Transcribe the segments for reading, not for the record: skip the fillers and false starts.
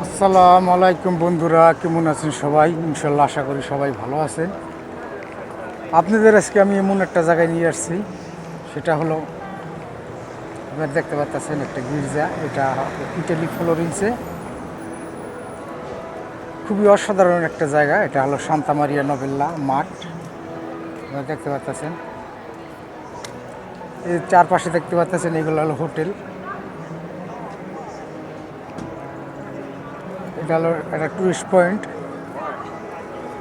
আসসালামু আলাইকুম বন্ধুরা, কেমন আছেন সবাই? ইনশাল্লাহ আশা করি সবাই ভালো আছেন। আপনাদের আজকে আমি এমন একটা জায়গায় নিয়ে আসছি, সেটা হলো আপনারা দেখতে পাচ্ছেন একটা গির্জা। এটা ইটালি ফ্লোরেন্সে, খুবই অসাধারণ একটা জায়গা। এটা হলো সান্তা মারিয়া নভেল্লা মাঠ। আপনারা দেখতে পাচ্ছেন এই চারপাশে দেখতে পাচ্ছেন, এগুলো হলো হোটেল। এটা হলো একটা টুরিস্ট পয়েন্ট।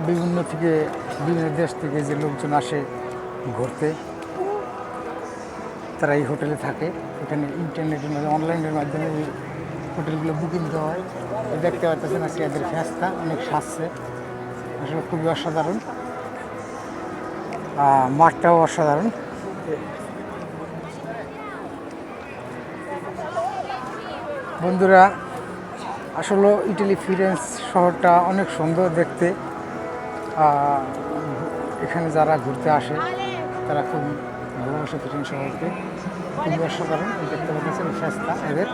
বিভিন্ন দেশ থেকে যে লোকজন আসে ঘুরতে, তারা এই হোটেলে থাকে। এখানে ইন্টারনেটের মাধ্যমে, অনলাইনের মাধ্যমে এই হোটেলগুলো বুকিং দেওয়া হয়। দেখতে পাচ্ছেন আজকে এদের ফেস্তা অনেক সাজছে, আসলে খুবই অসাধারণ। মাঠটাও অসাধারণ। বন্ধুরা, আসলে ইটালি ফ্লোরেন্স শহরটা অনেক সুন্দর দেখতে। এখানে যারা ঘুরতে আসে তারা খুবই ভালোবাসে ফ্লোরেন্স শহরকে, খুবই অসাধারণ। দেখতে পাচ্ছেন ফেস্তা এদের।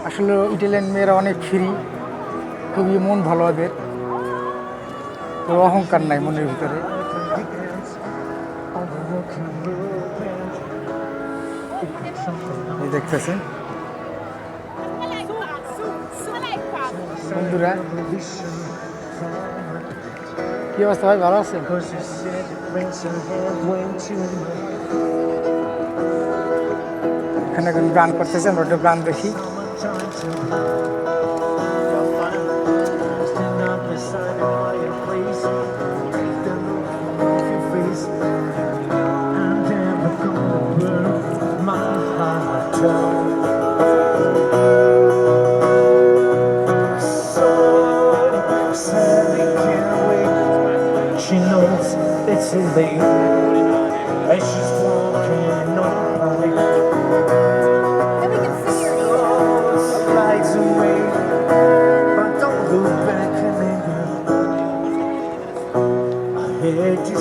আসলে ইটালিয়ান মেয়েরা অনেক ফ্রি, খুবই মন ভালো এদের, তো অহংকার নাই মনের ভিতরে। দেখতেছেন বন্ধুরা, কি অবস্থা ভাই? ভালো আছেন? এখানে গান করতেছেন, ওটা গান দেখি। She knows it's too late, and she's walking on her way. Flies away, but don't look back, nigga. I heard you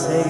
say,